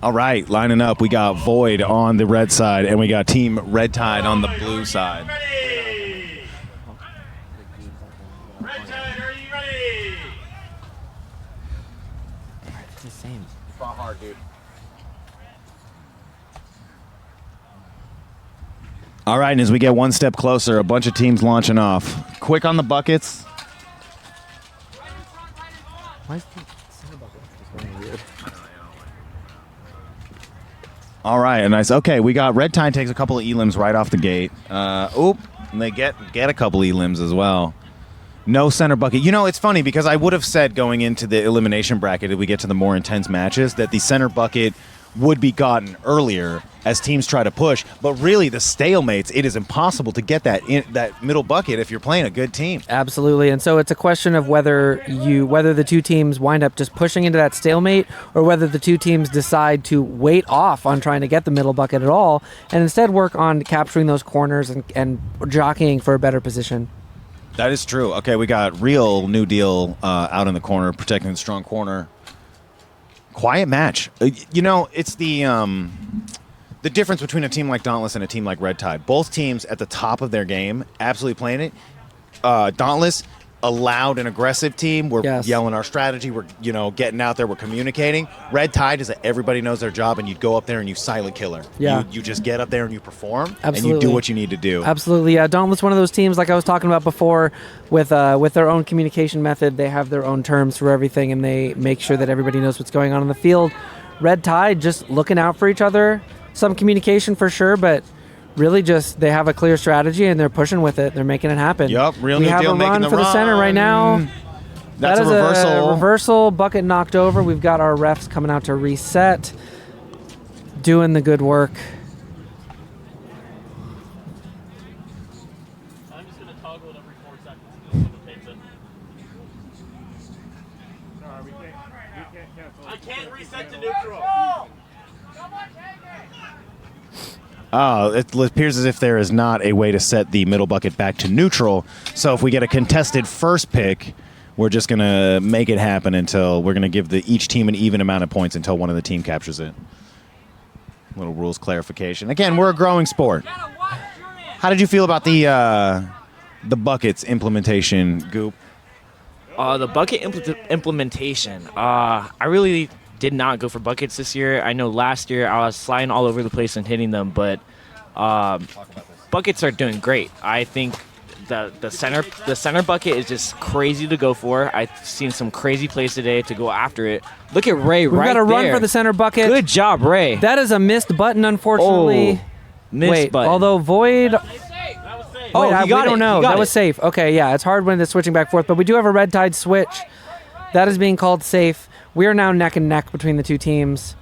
All right, lining up. We got Void on the red side, and we got Team Red Tide on the blue side. Red Tide, are you ready? It's the same. Fought hard, dude. All right, and as we get one step closer, a bunch of teams launching off. Quick on the buckets. Why is the center bucket just going weird? All right, a nice. Okay, we got Red Tide takes a couple of elims right off the gate. And they get a couple elims as well. No center bucket. You know, it's funny because I would have said going into the elimination bracket, if we get to the more intense matches, that the center bucket would be gotten earlier as teams try to push. But really, the stalemates, it is impossible to get that middle bucket if you're playing a good team. Absolutely, and so it's a question of whether the two teams wind up just pushing into that stalemate, or whether the two teams decide to wait off on trying to get the middle bucket at all, and instead work on capturing those corners and jockeying for a better position. That is true. Okay, we got Real New Deal out in the corner, protecting the strong corner. Quiet match. You know, it's the difference between a team like Dauntless and a team like Red Tide. Both teams at the top of their game, absolutely playing it. Dauntless, a loud and aggressive team. We're yelling our strategy. We're getting out there. We're communicating. Red Tide is that everybody knows their job, and you go up there and you silent killer. Yeah. You just get up there and you perform. Absolutely. And you do what you need to do. Absolutely. Yeah. Dauntless, one of those teams like I was talking about before, with their own communication method. They have their own terms for everything, and they make sure that everybody knows what's going on in the field. Red Tide just looking out for each other. Some communication for sure, but really just they have a clear strategy and they're pushing with it. They're making it happen. Yup, Real we New have Deal a making run the for the center right now. That's That is a reversal. A reversal, bucket knocked over. We've got our refs coming out to reset, doing the good work. I'm just going to toggle it every 4 seconds until someone takes it. Sorry, we can't cancel. I can't reset to neutral. It appears as if there is not a way to set the middle bucket back to neutral. So if we get a contested first pick, we're just going to make it happen until we're going to give each team an even amount of points until one of the team captures it. Little rules clarification. Again, we're a growing sport. How did you feel about the buckets implementation, Goop? The bucket implementation. I really did not go for buckets this year. I know last year I was sliding all over the place and hitting them, but buckets are doing great. I think the center bucket is just crazy to go for. I've seen some crazy plays today to go after it. Look at Ray We've right there. got a run for the center bucket. Good job, Ray. That is a missed button, unfortunately. Missed button. Although Void... Oh, we he got don't it. know. He got That was it. safe. Okay, yeah, it's hard when it's switching back and forth, but we do have a Red Tide switch. That is being called safe. We are now neck and neck between the two teams.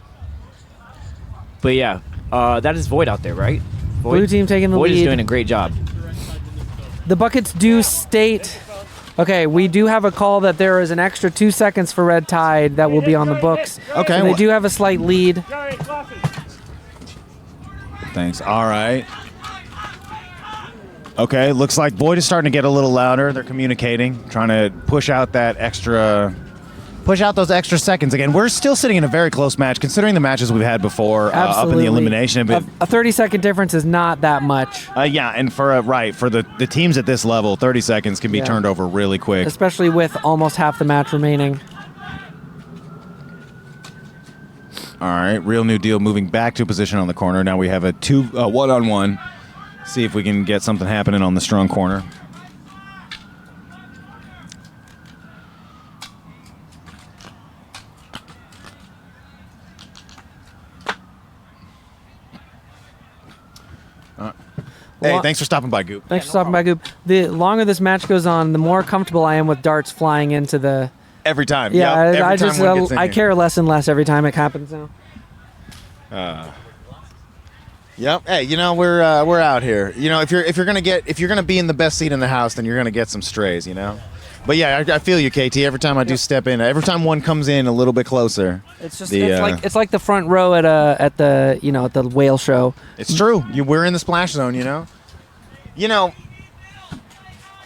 But yeah, that is Void out there, right? Void? Blue team taking the Void lead. is doing a great job. The buckets do state... Okay, we do have a call that there is an extra 2 seconds for Red Tide that will be on the books. Okay. So they do have a slight lead. Thanks. All right. Okay, looks like Void is starting to get a little louder. They're communicating, trying to push out those extra seconds. Again, we're still sitting in a very close match, considering the matches we've had before up in the elimination. But A 30-second difference is not that much. yeah, and for the teams at this level, 30 seconds can be turned over really quick. Especially with almost half the match remaining. All right, Real New Deal moving back to a position on the corner. Now we have a one-on-one. See if we can get something happening on the strong corner. Hey, thanks for stopping by, Goop. Thanks for stopping by, Goop. The longer this match goes on, the more comfortable I am with darts flying into the... Every time. Yeah, Yep, every time one gets in I here. care less and less every time it happens now. Yep. Hey, we're out here. If you're gonna be in the best seat in the house, then you're gonna get some strays. But yeah, I feel you, KT. Every time I do step in, every time one comes in a little bit closer, It's just it's like the front row at the whale show. it's true. We're in the splash zone.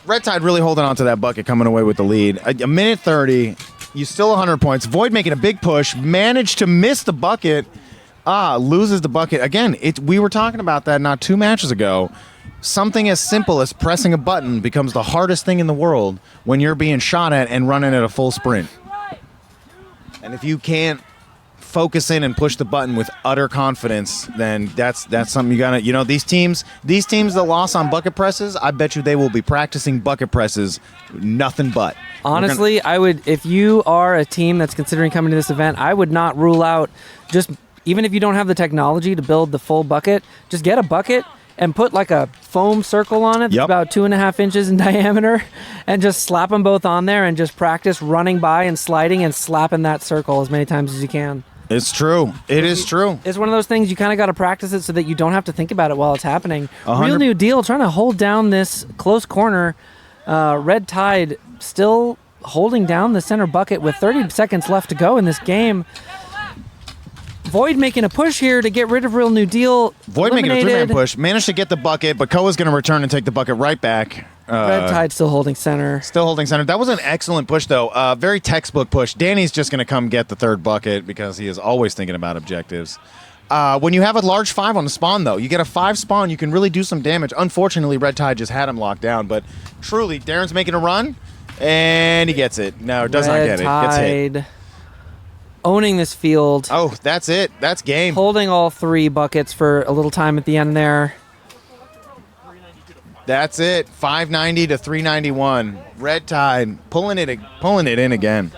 Red Tide really holding on to that bucket, coming away with the lead. A minute 30, you still 100 points. Void making a big push, managed to miss the bucket. Loses the bucket. Again, we were talking about that not 2 matches ago. Something as simple as pressing a button becomes the hardest thing in the world when you're being shot at and running at a full sprint. And if you can't focus in and push the button with utter confidence, then that's something you gotta. These teams that lost on bucket presses, I bet you they will be practicing bucket presses, nothing but. Honestly, I would, if you are a team that's considering coming to this event, I would not rule out, just even if you don't have the technology to build the full bucket, just get a bucket and put like a foam circle on it that's about 2.5 inches in diameter, and just slap them both on there and just practice running by and sliding and slapping that circle as many times as you can. It's true. It is true. It's one of those things you kind of got to practice it so that you don't have to think about it while it's happening. Real New Deal trying to hold down this close corner. Red Tide still holding down the center bucket with 30 seconds left to go in this game. Void making a push here to get rid of Real New Deal. Void making a 3-man push. Managed to get the bucket, but Koa's going to return and take the bucket right back. Red Tide still holding center. Still holding center. That was an excellent push, though. Very textbook push. Danny's just going to come get the third bucket because he is always thinking about objectives. When you have a large 5 on the spawn, though, you get a 5 spawn, you can really do some damage. Unfortunately, Red Tide just had him locked down, but truly, Darren's making a run, and he gets it. No, does not get it. Gets hit. Owning this field. Oh, that's it. That's game. Holding all 3 buckets for a little time at the end there. That's it. 590 to 391. Red Tide pulling it in again.